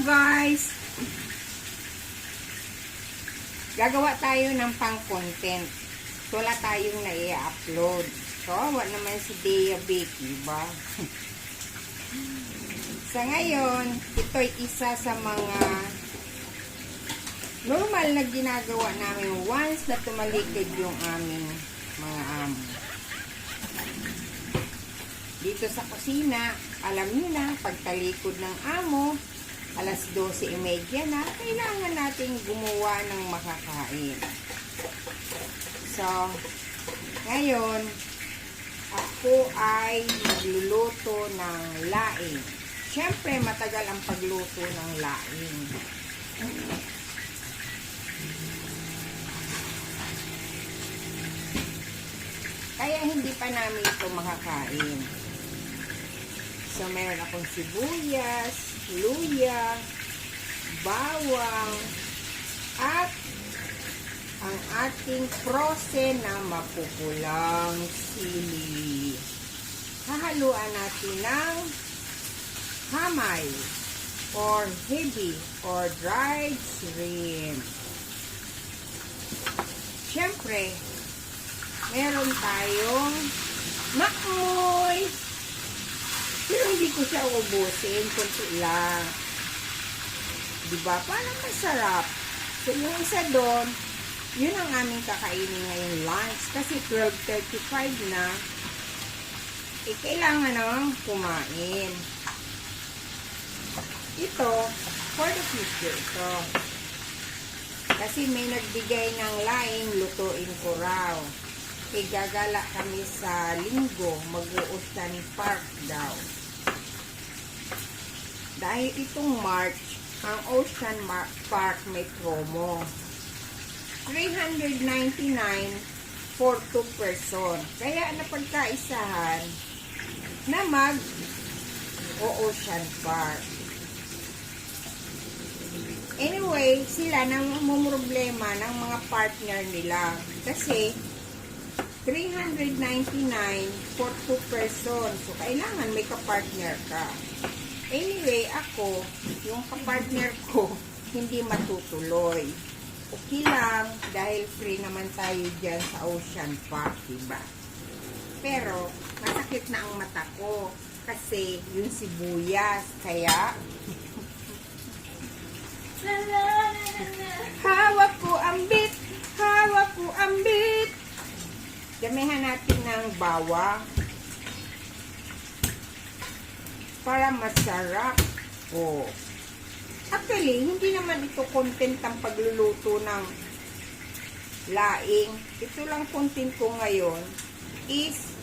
guys! Gagawa tayo ng pang-content. Wala tayong na-i-upload. So, wala naman si Dea Becky ba? Sa ngayon, ito'y isa sa mga normal na ginagawa namin once na tumalikod yung aming mga amo. Dito sa kusina, alam niyo na, pagtalikod ng amo, alas 12:30 na, kailangan nating gumawa ng makakain. So, ngayon, ako ay nagluluto ng laing. Siyempre, matagal ang pagluto ng laing. Kaya hindi pa namin ito makakain. So, meron akong sibuyas, luya, bawang, at ang ating frozen na mapupulang sili. Hahaluan natin ng hamay or heavy or dried shrimp. Siyempre, meron tayong makoy. Pero hindi ko siya ubusin, kunti lang. Diba? Parang masarap. So, yung isa doon, yun ang aming kakainin ngayong lunch. Kasi 12:35 na. Kailangan nang kumain. Ito, for the future ito. Kasi may nagbigay ng laing, lutuin ko raw. Gagala kami sa linggo, mag-Ocean Park daw. Dahil itong March, ang Ocean Park may promo. 399 for 2 person. Kaya napagkaisahan na mag-Ocean Park. Anyway, sila nang problema ng mga partner nila. Kasi 399 for 2 person. So, kailangan may kapartner ka. Anyway, ako, yung kapartner ko, hindi matutuloy. Okay lang, dahil free naman tayo dyan sa Ocean Park, diba? Pero, masakit na ang mata ko. Kasi, yung sibuyas, kaya... hawak ko ang bit! Hawak ko ang bit! Damihan natin ng bawang para masarap. Oh. Actually, hindi naman ito content ang pagluluto ng laing. Ito lang content ko ngayon is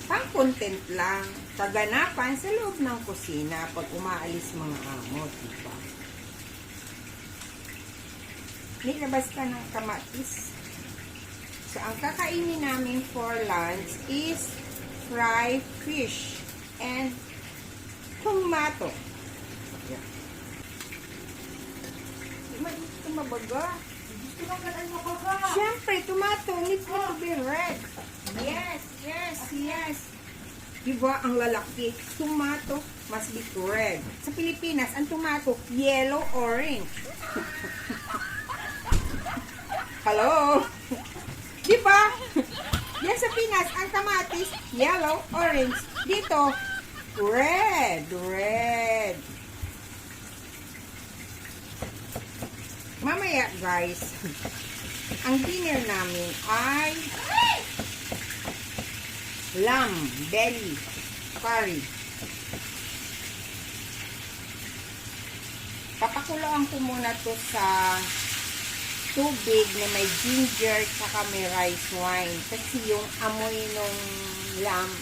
pang-content lang. Kaganapan sa loob ng kusina pag umaalis mga amo, diba? Nilabas ka ng kamatis. So, ang kakainin namin for lunch is fried fish and tomato. Yeah. Ito mabaga. Gusto lang ganun mabaga. Siyempre, tomato needs to be red. Yes, yes, yes. Diba ang lalaki? Tomato must be red. Sa Pilipinas, ang tomato, yellow, orange. Hello? Diba? Yan sa Pinas, ang kamatis, yellow, orange. Dito, red, red. Mamaya, guys, ang dinner namin ay lamb belly curry. Papakuloan ko muna to sa tubig na may ginger saka may rice wine. Kasi yung amoy nung lamb,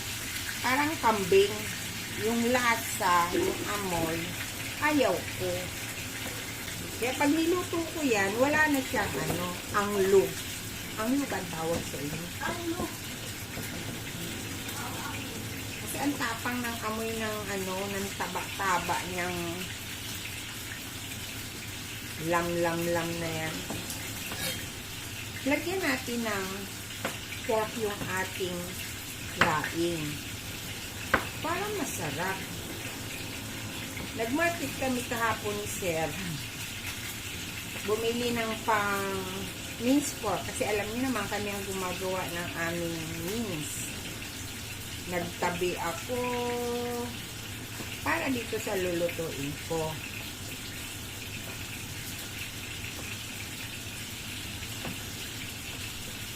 parang kambing. Yung lasa, yung amoy, ayaw ko. Kaya pag niluto ko yan, wala na siyang anglo. Anglo ba tawag sa inyo? Anglo. Kasi ang tapang ng amoy ng ng taba-taba niyang lam-lam-lam na yan. Lagyan natin ng pork yung ating laing. Para masarap. Nag-market kami kahapon ni Sir. Bumili ng pang mince pork. Kasi alam niyo naman kami ang gumagawa ng aming mince. Nagtabi ako para dito sa lulutuin ko.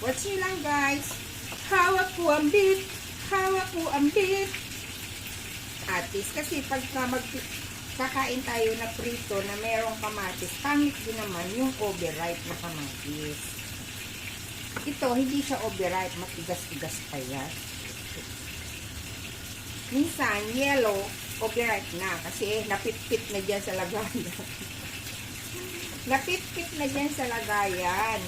Watch nyo lang guys. Hawak po ang beef. Hawak po ang beef. Atis. Kasi pagka kakain tayo na prito na merong kamatis, pangit din naman yung overripe na kamatis. Ito, hindi siya overripe. Matigas-tigas pa yan. Minsan, yellow, overripe na. Kasi napit-pit na dyan sa lagayan. Napit-pit na dyan sa lagayan.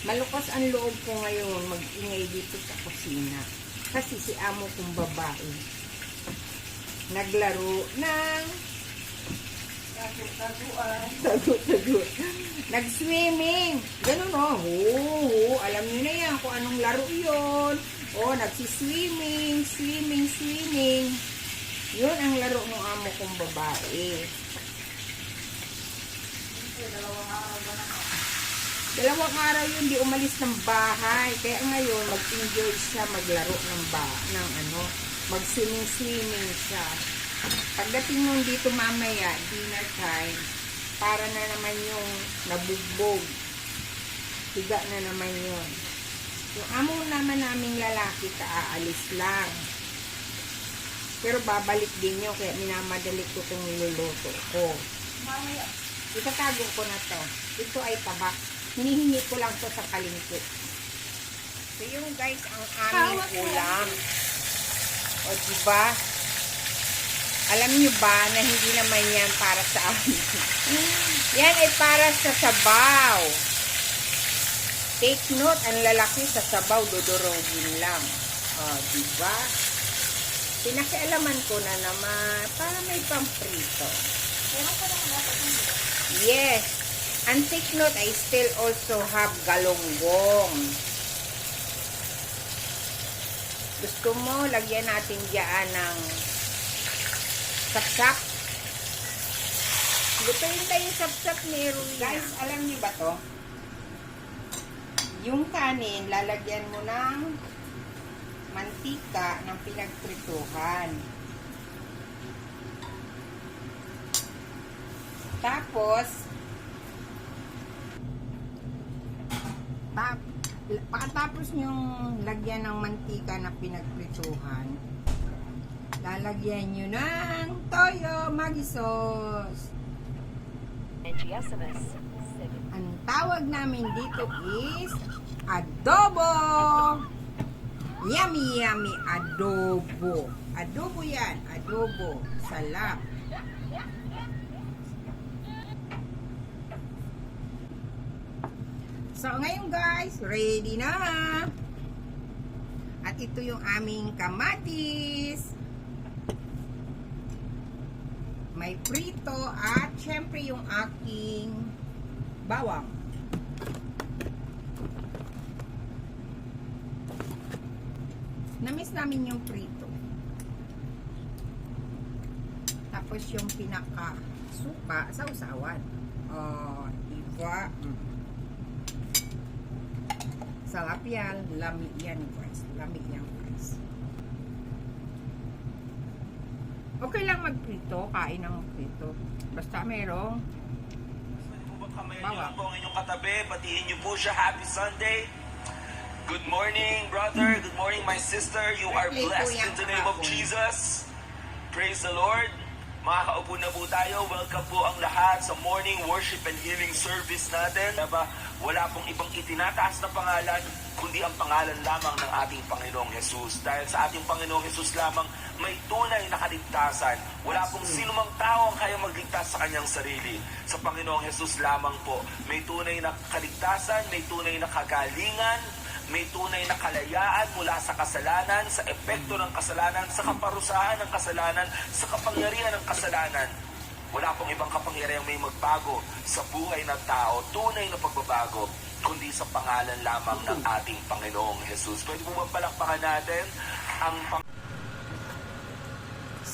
Malukos ang loob ko ngayon mag-ingay dito sa kusina. Kasi si amo kong babae naglaro ng tagu-taguan. Nag-swimming. Ganun o. Alam niyo na yan kung anong laro yun. Nagsiswimming. Swimming. Yun ang laro ng amo kong babae. Dalawang araw yun, di umalis ng bahay. Kaya ngayon, mag-enjoy siya maglaro mag-swimming siya. Pagdating nung dito mamaya, dinner time, para na naman yung nabugbog. Higa na naman yun. Yung amo naman naming lalaki, aalis lang. Pero babalik din yun, kaya minamadali ko itong niluluto ko. Itatago ko na to. Ito ay taba. Hinihingi ko lang to sa kalingkit. So yung guys, ang aming ulam. O diba? Alam nyo ba na hindi naman yan para sa amin? Yan ay para sa sabaw. Take note, ang lalaki sa sabaw, dodorogin lang. O diba? Pinakialaman ko na naman para may pamprito. Yes. And take note, I still also have galonggong. Gusto mo, lagyan natin dyan ng sapsap. Lutuin tayo yung sapsap meron. Guys, alam niyo ba to? Yung kanin, lalagyan mo ng mantika ng pinagprituhan. Tapos, pagkatapos nyong lagyan ng mantika na pinagprituhan, lalagyan nyo ng toyo Maggi sauce. Ang tawag namin dito is adobo. Yummy adobo. Adobo yan. Adobo. Salap. So, ngayon guys, ready na. At ito yung aming kamatis. May prito at syempre yung aking bawang. Namiss namin yung prito. Tapos yung pinaka-suka sa usawan. Diba? Sarap yan. Lami yan guys. Lami yan guys. Okay lang magprito. Kain ng prito. Basta merong bawang. Po ang inyong katabi. Batiin niyo po siya. Happy Sunday. Good morning, brother. Good morning, my sister. You are blessed in the name of Jesus. Praise the Lord. Makakaupo na po tayo. Welcome po ang lahat sa morning worship and healing service natin. Wala pong ibang itinataas na pangalan, kundi ang pangalan lamang ng ating Panginoong Jesus. Dahil sa ating Panginoong Jesus lamang, may tunay na kaligtasan. Wala pong sinumang tao ang kaya magligtas sa kanyang sarili. Sa Panginoong Jesus lamang po, may tunay na kaligtasan, may tunay na kagalingan, may tunay na kalayaan mula sa kasalanan, sa epekto ng kasalanan, sa kaparusahan ng kasalanan, sa kapangyarihan ng kasalanan. Wala pong ibang kapangyarihan may magbago sa buhay ng tao, tunay na pagbabago, kundi sa pangalan lamang ng ating Panginoong Jesus. Pwede po ba palakpakan natin ang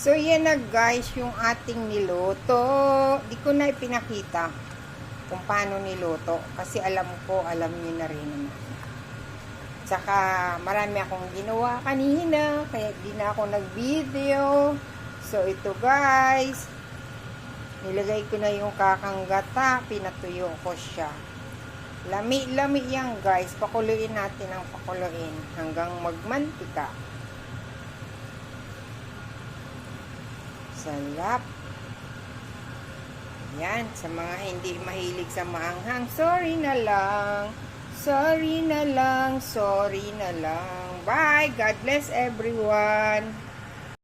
So, yan na guys, yung ating niluto. Di ko na ipinakita kung paano niluto. Kasi alam niyo na rin naman. Tsaka, marami akong ginawa kanina. Kaya di na ako nag-video. So, ito guys. Nilagay ko na yung kakanggata. Pinatuyo ko siya. Lami-lami yan guys. Pakuluin natin ang pakuluin hanggang magmantika. Sarap. Yan. Sa mga hindi mahilig sa maanghang, sorry na lang. Sorry na lang. Sorry na lang. Bye. God bless everyone.